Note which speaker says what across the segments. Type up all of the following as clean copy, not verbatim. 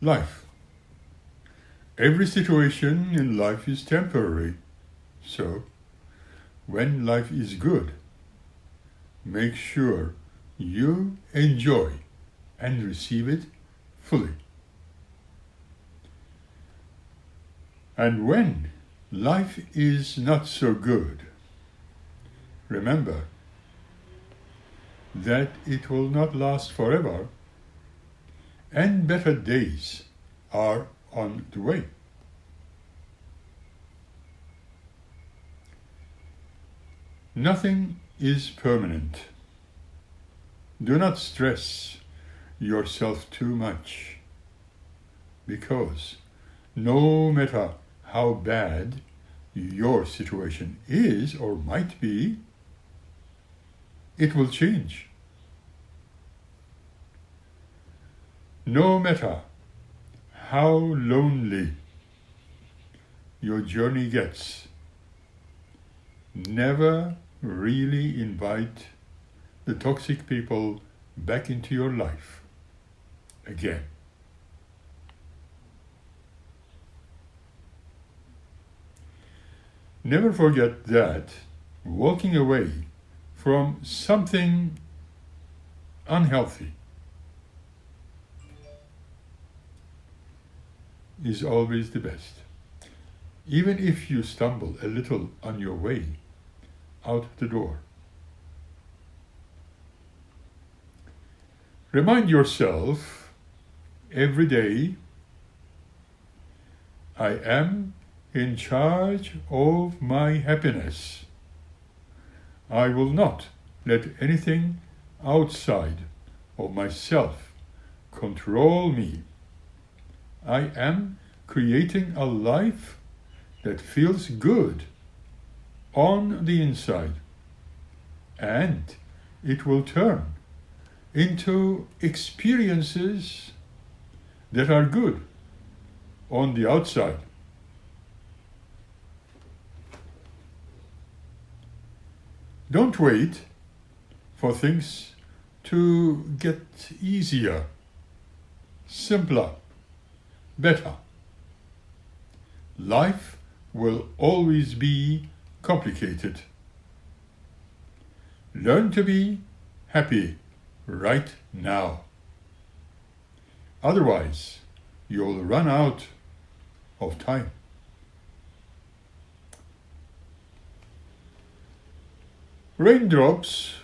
Speaker 1: life. Every situation in life is temporary. So, when life is good, make sure you enjoy and receive it fully. And when life is not so good, remember that it will not last forever, and better days are on the way. Nothing is permanent. Do not stress yourself too much, because no matter how bad your situation is or might be, it will change. No matter how lonely your journey gets, never really invite the toxic people back into your life again. Never forget that walking away from something unhealthy is always the best. Even if you stumble a little on your way out the door. Remind yourself every day, I am in charge of my happiness. I will not let anything outside of myself control me. I am creating a life that feels good on the inside, and it will turn into experiences that are good on the outside. Don't wait for things to get easier, simpler, better. Life will always be complicated. Learn to be happy right now. Otherwise, you'll run out of time. Raindrops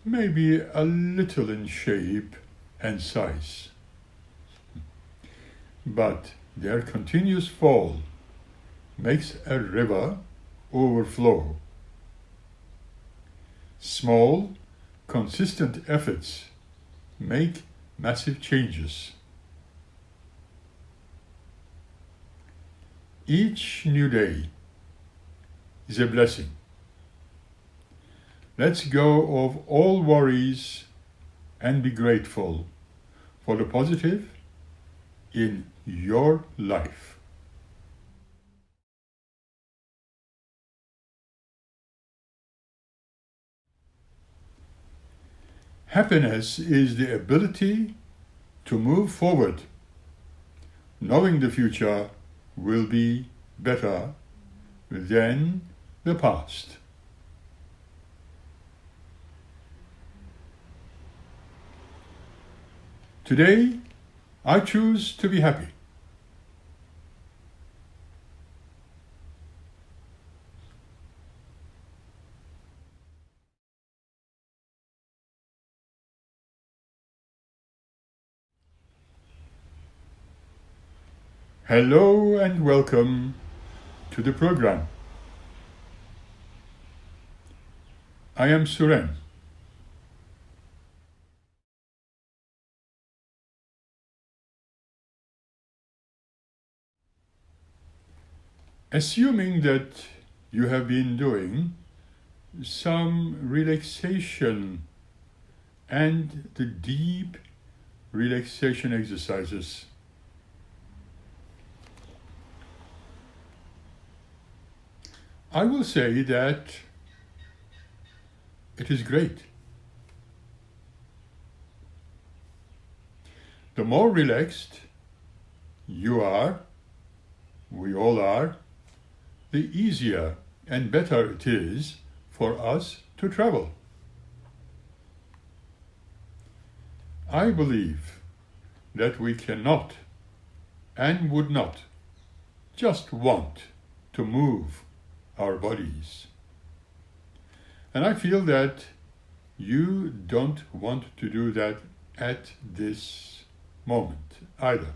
Speaker 1: may be a little in shape and size, but their continuous fall makes a river overflow. Small, consistent efforts make massive changes. Each new day is a blessing. Let's go of all worries and be grateful for the positive in your life. Happiness is the ability to move forward, knowing the future will be better than the past. Today, I choose to be happy. Hello and welcome to the program. I am Suren. Assuming that you have been doing some relaxation and the deep relaxation exercises, I will say that it is great. The more relaxed you are, we all are, the easier and better it is for us to travel. I believe that we cannot and would not just want to move our bodies. And I feel that you don't want to do that at this moment either.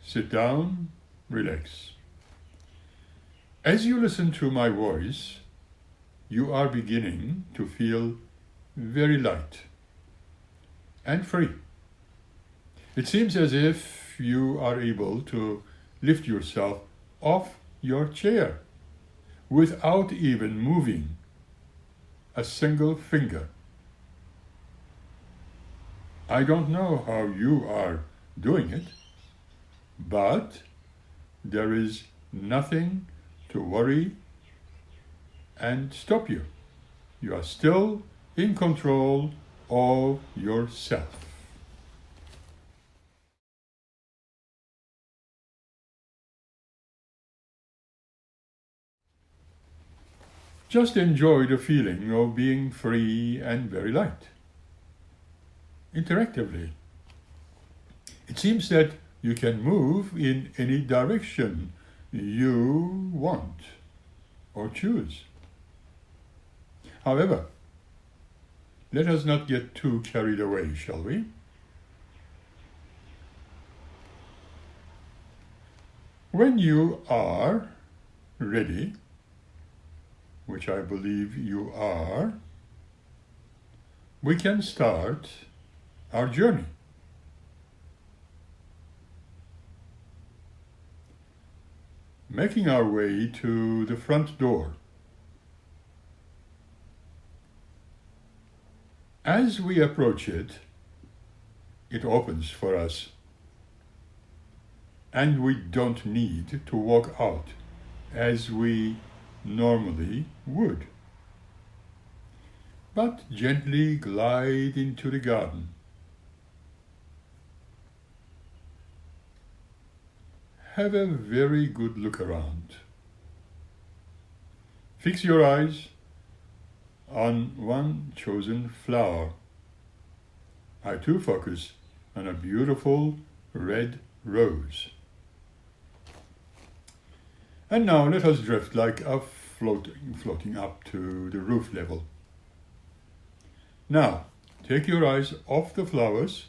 Speaker 1: Sit down, relax. As you listen to my voice, you are beginning to feel very light and free. It seems as if you are able to lift yourself off your chair without even moving a single finger. I don't know how you are doing it, but there is nothing to worry and stop you. You are still in control of yourself. Just enjoy the feeling of being free and very light. Interactively. It seems that you can move in any direction you want or choose. However, let us not get too carried away, shall we? When you are ready, which I believe you are, we can start our journey. Making our way to the front door. As we approach it, it opens for us, and we don't need to walk out as we normally would, but gently glide into the garden. Have a very good look around. Fix your eyes on one chosen flower. I too focus on a beautiful red rose. And now let us drift like a floating up to the roof level. Now, take your eyes off the flowers,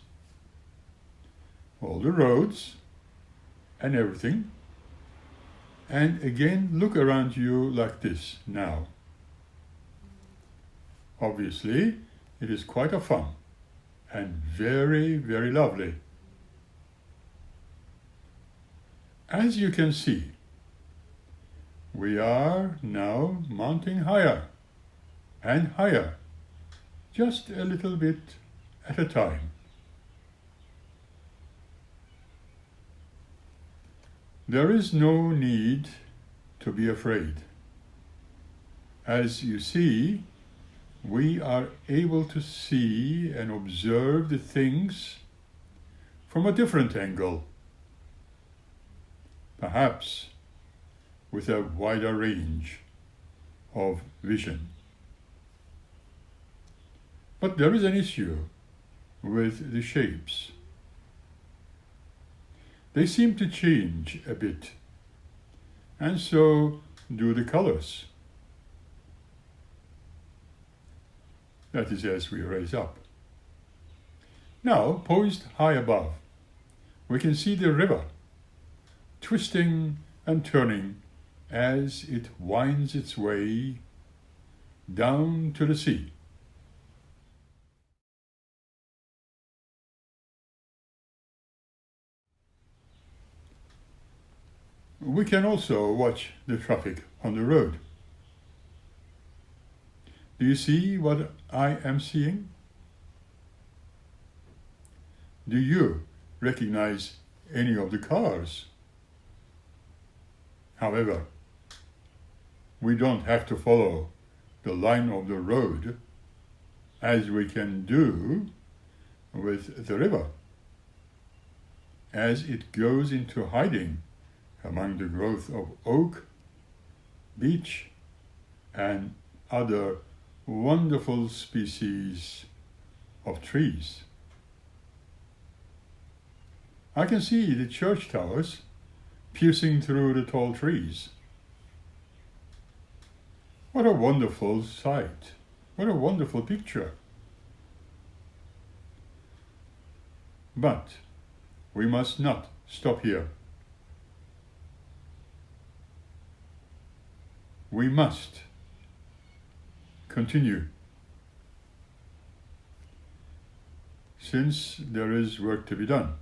Speaker 1: all the roads, and everything, and again look around you like this now. Obviously, it is quite a fun and very, very lovely. As you can see, we are now mounting higher and higher, just a little bit at a time. There is no need to be afraid. As you see, we are able to see and observe the things from a different angle, perhaps with a wider range of vision. But there is an issue with the shapes. They seem to change a bit, and so do the colors. That is as we raise up. Now, poised high above, we can see the river twisting and turning as it winds its way down to the sea. We can also watch the traffic on the road. Do you see what I am seeing? Do you recognize any of the cars? However, we don't have to follow the line of the road as we can do with the river. as it goes into hiding among the growth of oak, beech, and other wonderful species of trees. I can see the church towers piercing through the tall trees. What a wonderful sight! What a wonderful picture! But we must not stop here. We must continue, since there is work to be done.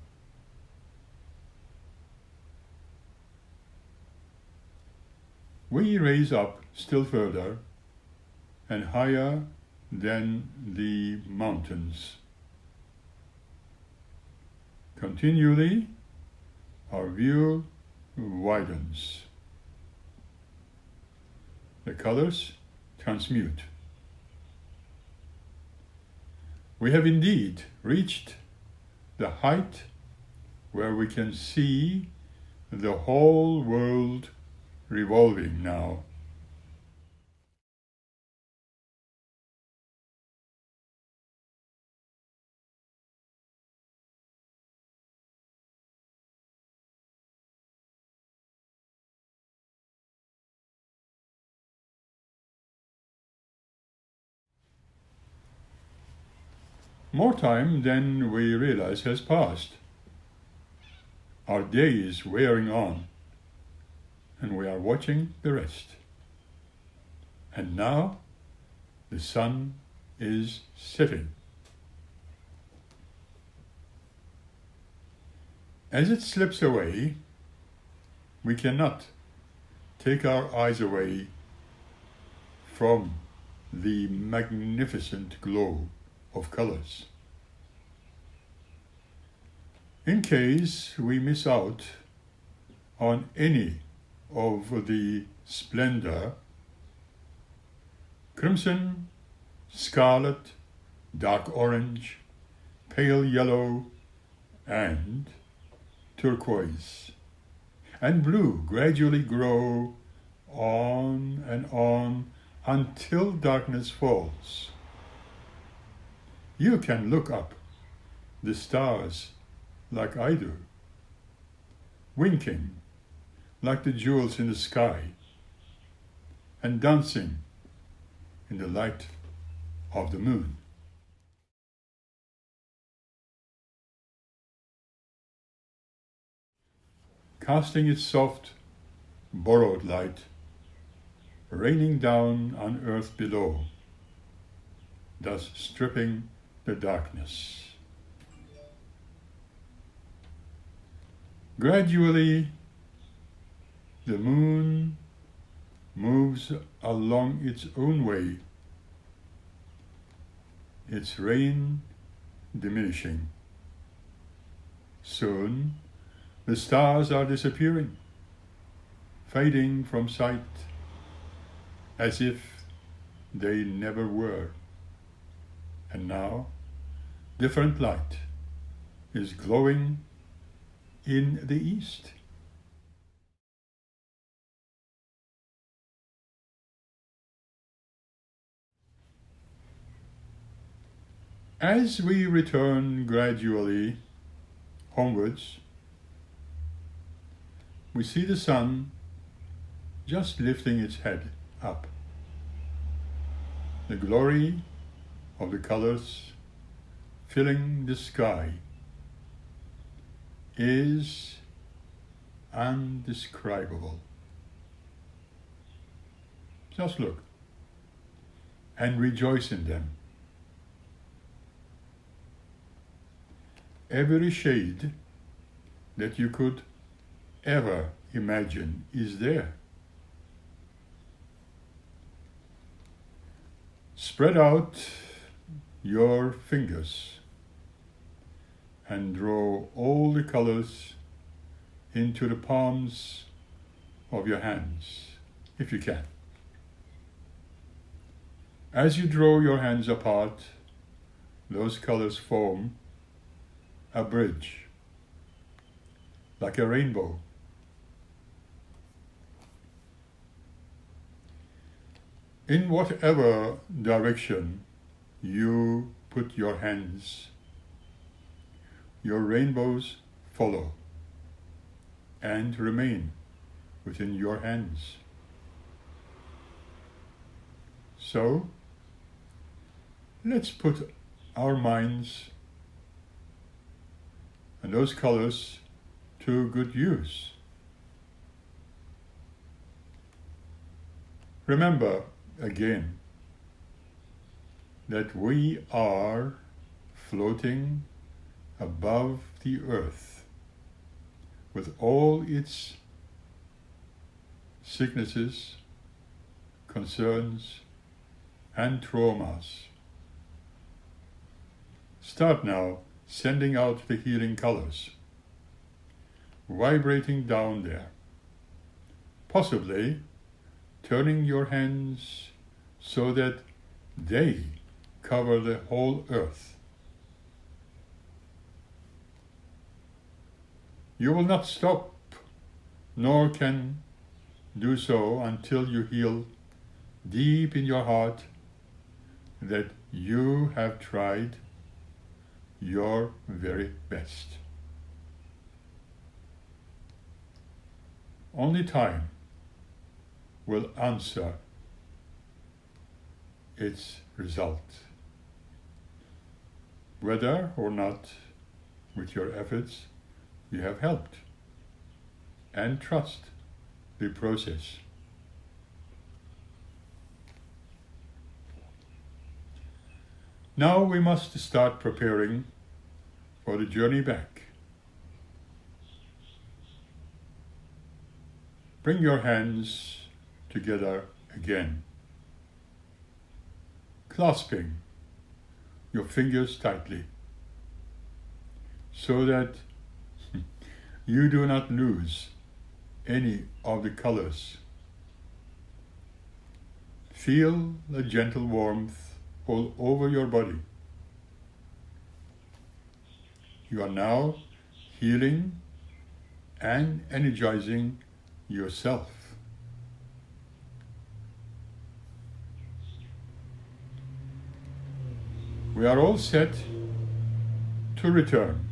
Speaker 1: We raise up still further and higher than the mountains. Continually, our view widens. The colors transmute. We have indeed reached the height where we can see the whole world revolving now. More time than we realize has passed. Our day is wearing on, and we are watching the rest. And now the sun is setting. As it slips away, we cannot take our eyes away from the magnificent glow of colors. In case we miss out on any of the splendor, crimson, scarlet, dark orange, pale yellow, and turquoise, and blue gradually grow on and on until darkness falls. You can look up the stars like I do, winking like the jewels in the sky, and dancing in the light of the moon. Casting its soft, borrowed light, raining down on earth below, thus stripping the darkness. Gradually, the moon moves along its own way, its rain diminishing. Soon, the stars are disappearing, fading from sight as if they never were. And now, different light is glowing in the east. As we return gradually homewards, we see the sun just lifting its head up. The glory of the colors filling the sky is indescribable. Just look and rejoice in them. Every shade that you could ever imagine is there. Spread out your fingers and draw all the colors into the palms of your hands, if you can. As you draw your hands apart, those colors form a bridge like a rainbow. In whatever direction you put your hands, your rainbows follow and remain within your hands. So, let's put our minds and those colors to good use. Remember again that we are floating above the earth with all its sicknesses, concerns, and traumas. Start now sending out the healing colors, vibrating down there, possibly turning your hands so that they cover the whole earth. You will not stop, nor can do so until you heal deep in your heart that you have tried your very best. Only time will answer its result, whether or not with your efforts you have helped, and trust the process. Now we must start preparing for the journey back. Bring your hands together again, clasping your fingers tightly so that you do not lose any of the colors. Feel the gentle warmth all over your body. You are now healing and energizing yourself. We are all set to return.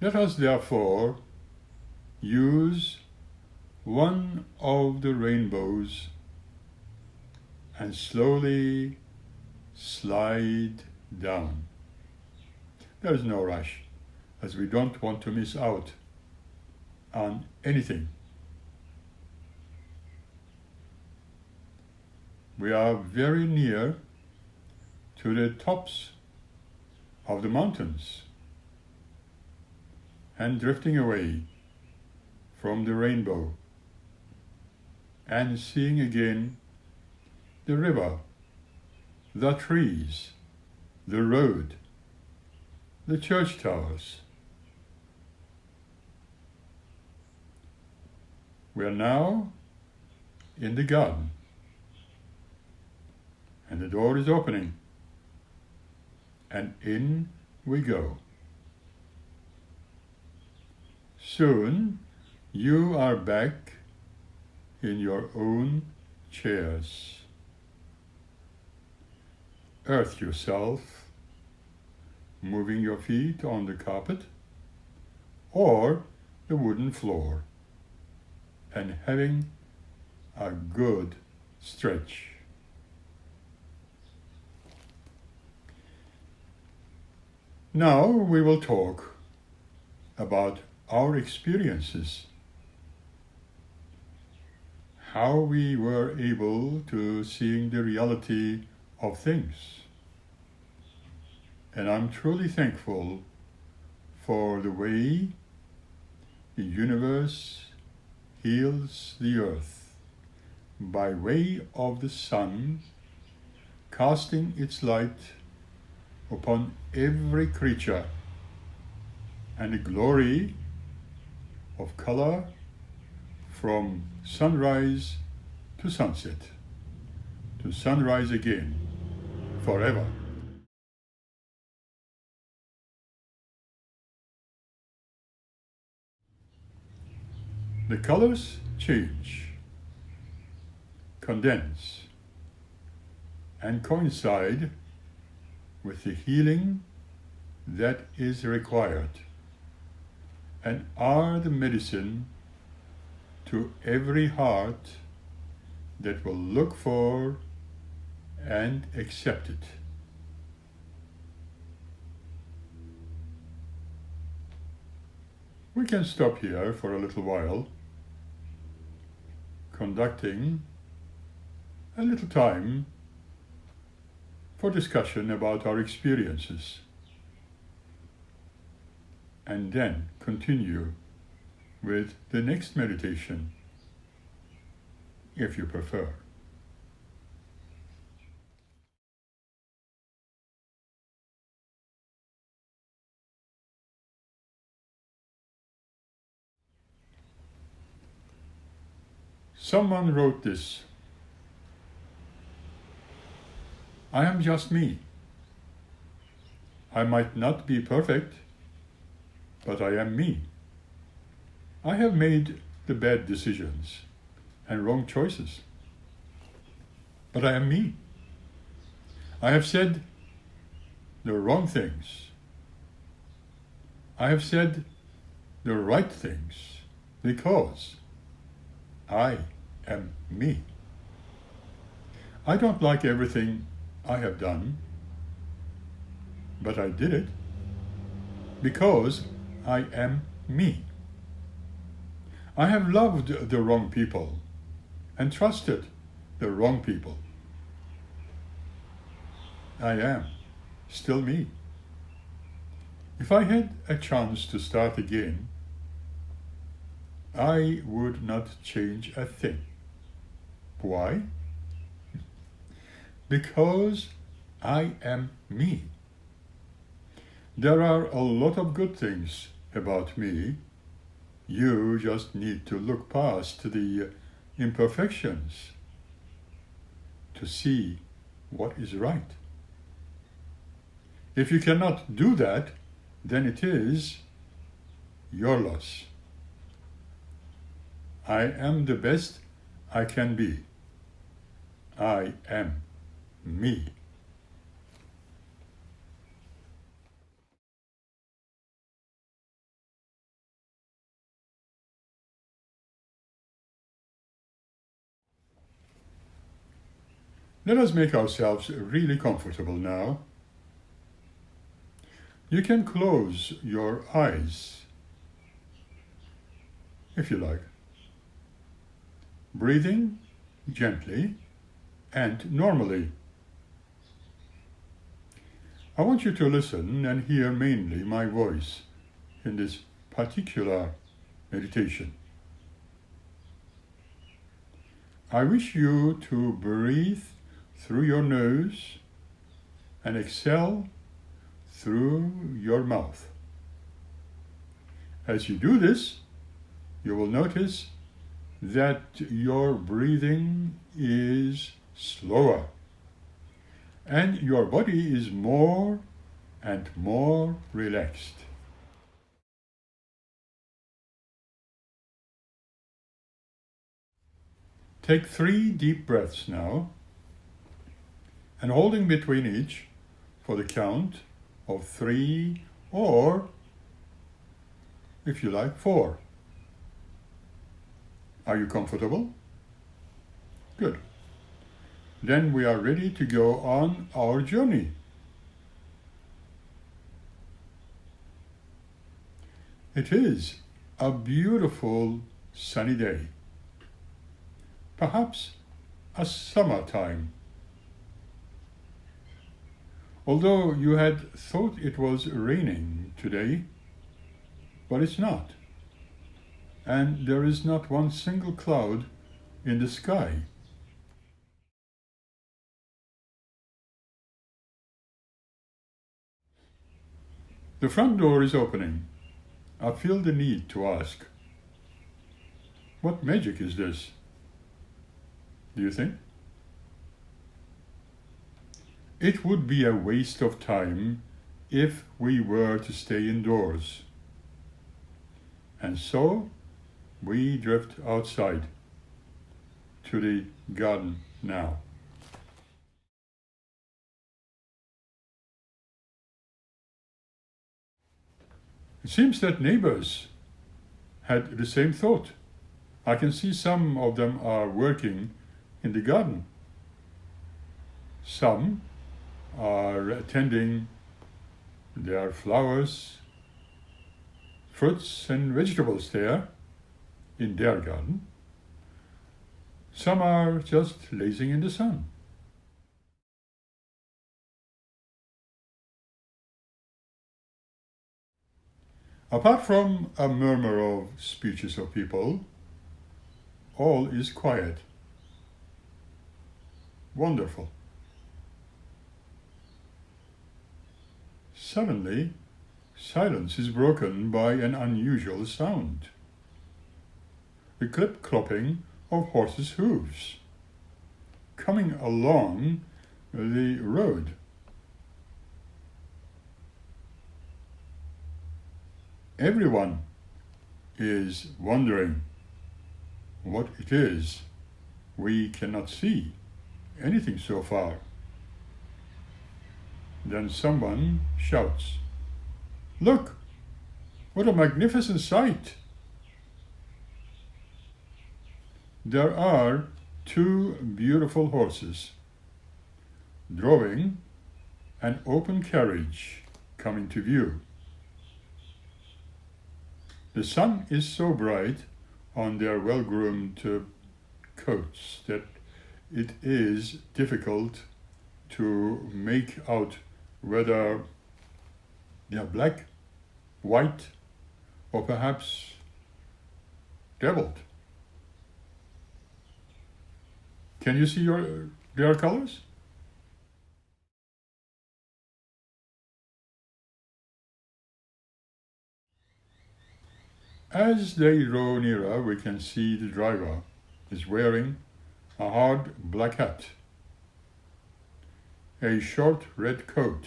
Speaker 1: Let us therefore use one of the rainbows and slowly slide down. There is no rush, as we don't want to miss out on anything. We are very near to the tops of the mountains and drifting away from the rainbow and seeing again the river, the trees, the road, the church towers. We are now in the garden, and the door is opening, and in we go. Soon you are back in your own chairs. Earth yourself, moving your feet on the carpet or the wooden floor and having a good stretch. Now we will talk about our experiences, how we were able to see the reality of things. And I'm truly thankful for the way the universe heals the earth by way of the sun casting its light upon every creature, and the glory of color from sunrise to sunset, to sunrise again, forever. The colors change, condense, and coincide with the healing that is required, and are the medicine to every heart that will look for and accept it. We can stop here for a little while, conducting a little time for discussion about our experiences, and then continue with the next meditation, if you prefer. Someone wrote this: I am just me. I might not be perfect, but I am me. I have made the bad decisions and wrong choices, but I am me. I have said the wrong things. I have said the right things because I am me. I don't like everything I have done, but I did it because I am me. I have loved the wrong people and trusted the wrong people. I am still me. If I had a chance to start again, I would not change a thing. Why? Because I am me. There are a lot of good things about me. You just need to look past the imperfections to see what is right. If you cannot do that, then it is your loss. I am the best I can be. I am me. Let us make ourselves really comfortable now. You can close your eyes, if you like. Breathing gently and normally. I want you to listen and hear mainly my voice in this particular meditation. I wish you to breathe through your nose and exhale through your mouth. As you do this, you will notice that your breathing is slower and your body is more and more relaxed. Take 3 deep breaths now, and holding between each for the count of 3 or, if you like, 4. Are you comfortable? Good. Then we are ready to go on our journey. It is a beautiful sunny day, perhaps a summertime. Although you had thought it was raining today, but it's not. And there is not one single cloud in the sky. The front door is opening. I feel the need to ask, what magic is this? Do you think? It would be a waste of time if we were to stay indoors. And so, we drift outside to the garden now. It seems that neighbors had the same thought. I can see some of them are working in the garden. Some are tending their flowers, fruits and vegetables there in their garden. Some are just lazing in the sun. Apart from a murmur of speeches of people, all is quiet. Wonderful. Suddenly, silence is broken by an unusual sound. The clip-clopping of horses' hooves coming along the road. Everyone is wondering what it is. We cannot see anything so far. Then someone shouts, "Look, what a magnificent sight!" There are two beautiful horses drawing an open carriage coming to view. The sun is so bright on their well-groomed coats that it is difficult to make out whether they are black, white, or perhaps deviled. Can you see their colors? As they draw nearer, we can see the driver is wearing a hard black hat, a short red coat,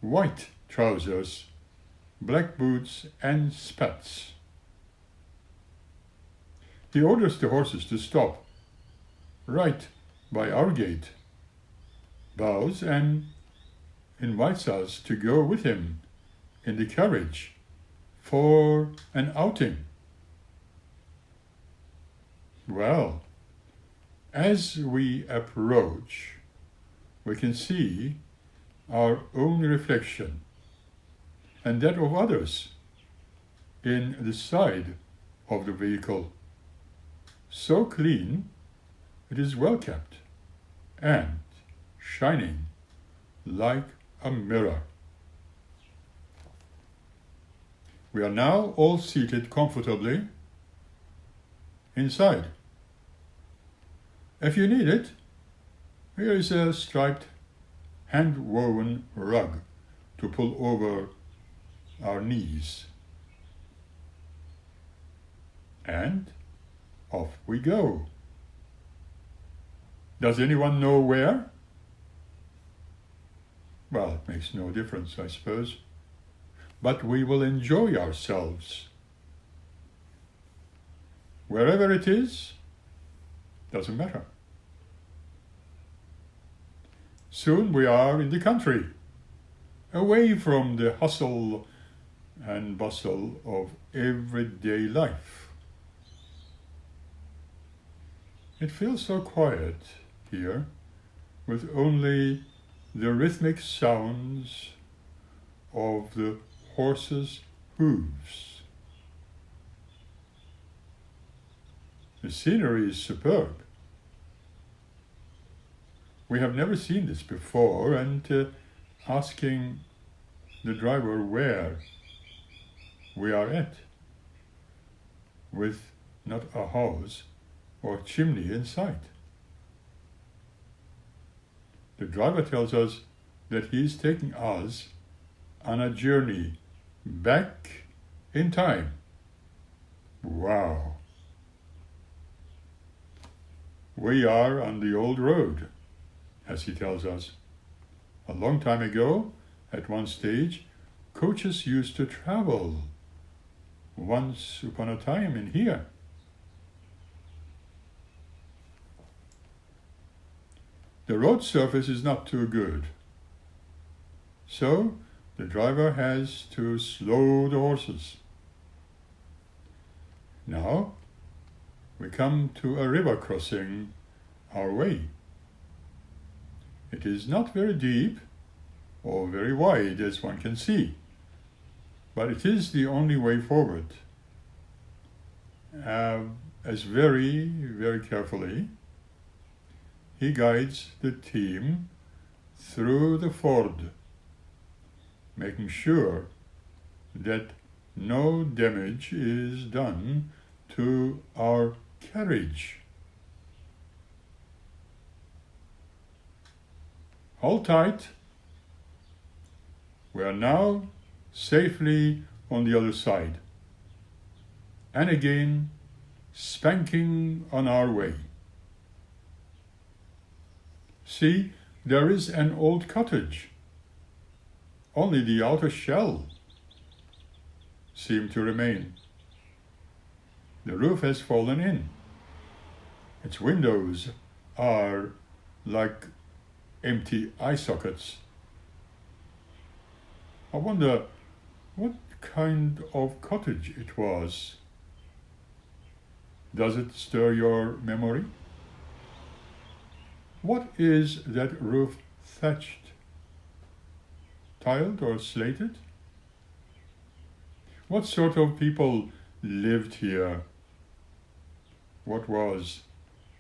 Speaker 1: white trousers, black boots and spats. He orders the horses to stop right by our gate, bows and invites us to go with him in the carriage for an outing. Well, as we approach, we can see our own reflection and that of others in the side of the vehicle. So clean, it is well kept and shining like a mirror. We are now all seated comfortably inside. If you need it, here is a striped hand-woven rug to pull over our knees. And off we go. Does anyone know where? Well, it makes no difference, I suppose. But we will enjoy ourselves. Wherever it is, doesn't matter. Soon we are in the country, away from the hustle and bustle of everyday life. It feels so quiet here, with only the rhythmic sounds of the horses' hooves. The scenery is superb. We have never seen this before, and asking the driver where we are at, with not a house or chimney in sight. The driver tells us that he is taking us on a journey back in time. Wow! We are on the old road, as he tells us. A long time ago, at one stage, coaches used to travel once upon a time in here. The road surface is not too good, so the driver has to slow the horses. Now we come to a river crossing our way. It is not very deep or very wide as one can see, but it is the only way forward. As very, very carefully, he guides the team through the ford, making sure that no damage is done to our carriage. Hold tight. We are now safely on the other side, and again spanking on our way. See, there is an old cottage. Only the outer shell seems to remain. The roof has fallen in. Its windows are like empty eye sockets. I wonder what kind of cottage it was. Does it stir your memory? What is that roof thatched? Tiled or slated? What sort of people lived here? What was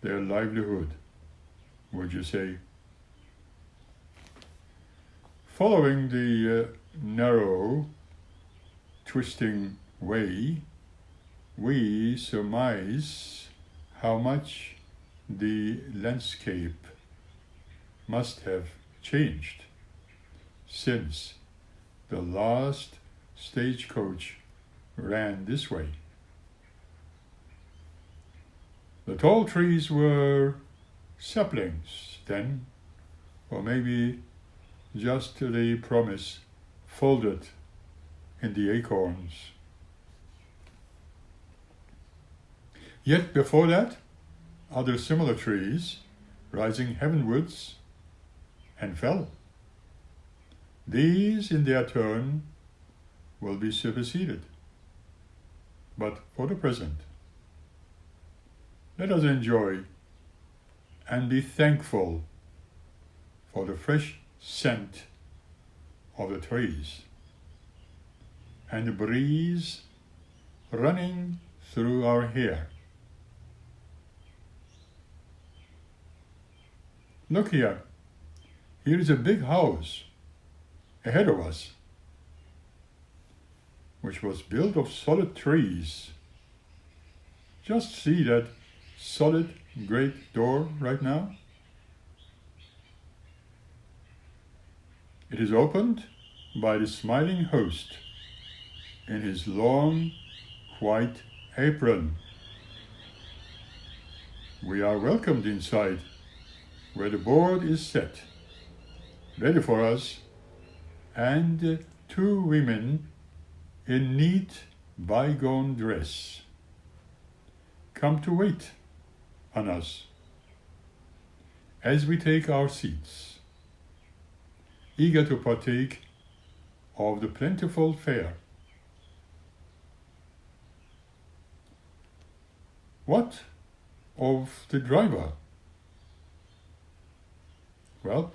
Speaker 1: their livelihood, would you say? Following the narrow, twisting way, we surmise how much the landscape must have changed since the last stagecoach ran this way. The tall trees were saplings then, or maybe just the promise folded in the acorns. Yet before that, other similar trees rising heavenwards and fell. These, in their turn, will be superseded. But for the present, let us enjoy and be thankful for the fresh scent of the trees and the breeze running through our hair. Look here. Here is a big house ahead of us, which was built of solid trees. Just see that solid great door right now. It is opened by the smiling host in his long white apron. We are welcomed inside, where the board is set, ready for us, and two women in neat bygone dress come to wait on us as we take our seats, eager to partake of the plentiful fare. What of the driver? Well,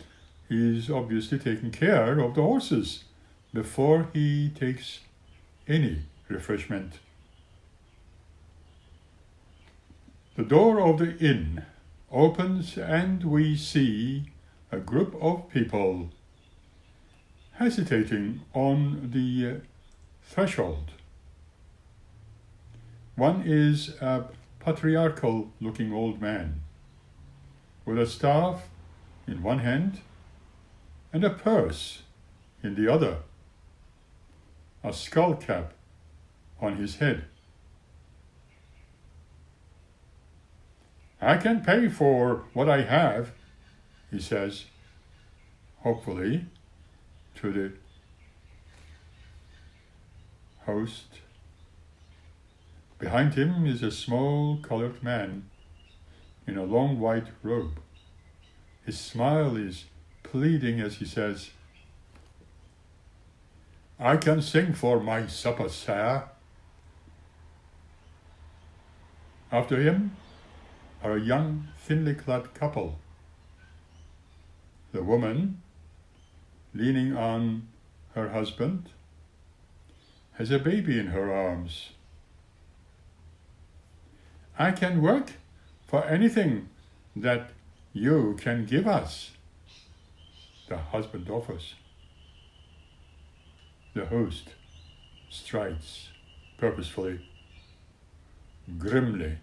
Speaker 1: he's obviously taking care of the horses before he takes any refreshment. The door of the inn opens and we see a group of people hesitating on the threshold. One is a patriarchal-looking old man with a staff in one hand and a purse in the other, a skull cap on his head. "I can pay for what I have," he says, hopefully to the host Behind him is a small colored man in a long white robe. His smile is pleading as he says, "I can sing for my supper, sir." After him are a young, thinly clad couple. The woman, leaning on her husband, has a baby in her arms. "I can work for anything that you can give us," the husband offers. The host strides purposefully, grimly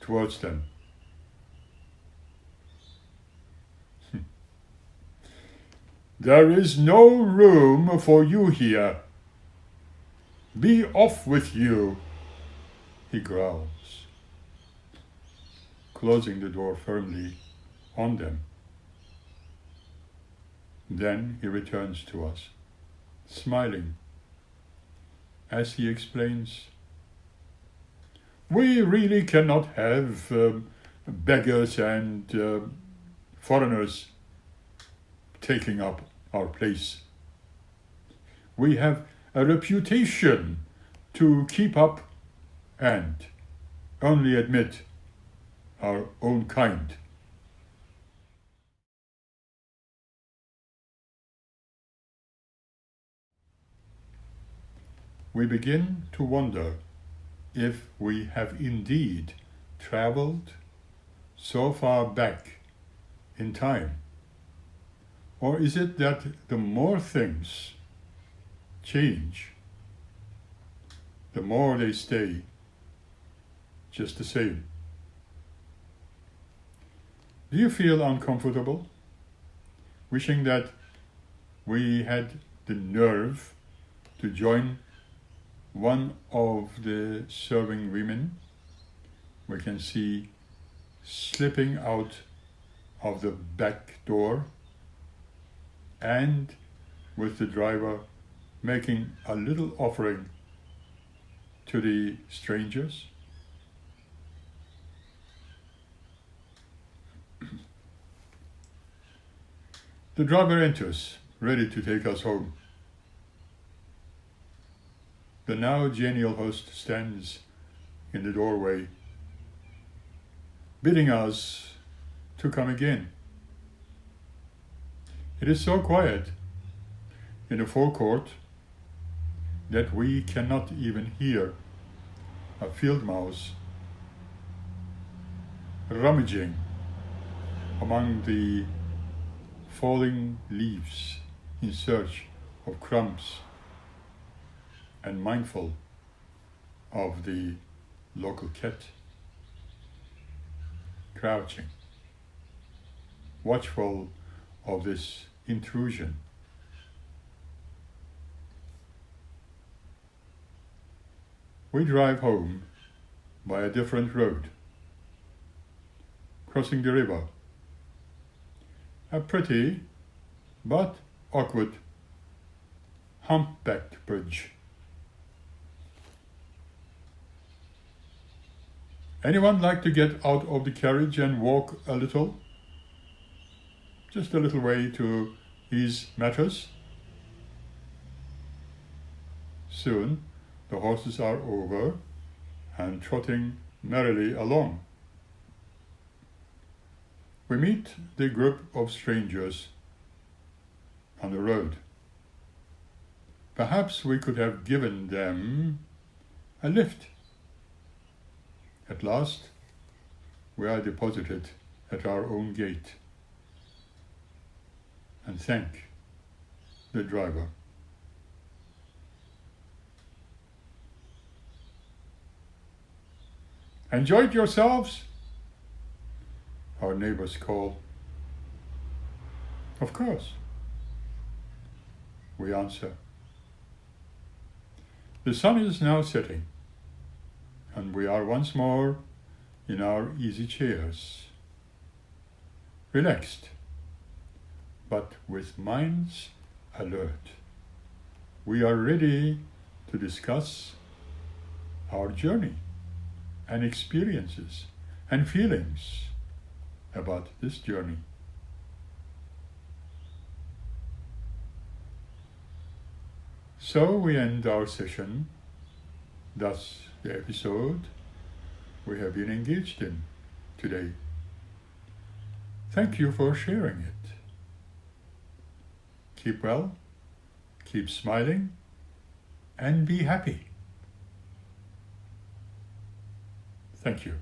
Speaker 1: towards them. "There is no room for you here. Be off with you," he growls, closing the door firmly on them. Then he returns to us, smiling, as he explains, "We really cannot have beggars and foreigners taking up our place. We have a reputation to keep up and only admit our own kind." We begin to wonder if we have indeed traveled so far back in time. Or is it that the more things change, the more they stay just the same? Do you feel uncomfortable, wishing that we had the nerve to join one of the serving women we can see slipping out of the back door, and with the driver making a little offering to the strangers? The driver enters, ready to take us home. The now genial host stands in the doorway, bidding us to come again. It is so quiet in the forecourt that we cannot even hear a field mouse rummaging among the falling leaves in search of crumbs, and mindful of the local cat, crouching, watchful of this intrusion. We drive home by a different road, crossing the river. A pretty but awkward humpbacked bridge. Anyone like to get out of the carriage and walk a little? Just a little way to ease matters. Soon the horses are over and trotting merrily along. We meet the group of strangers on the road. Perhaps we could have given them a lift. At last, we are deposited at our own gate, and thank the driver. "Enjoyed yourselves?" our neighbors call. "Of course," we answer. The sun is now setting, and we are once more in our easy chairs, relaxed, but with minds alert. We are ready to discuss our journey and experiences and feelings about this journey. So we end our session, thus the episode we have been engaged in today. Thank you for sharing it. Keep well, keep smiling, and be happy. Thank you.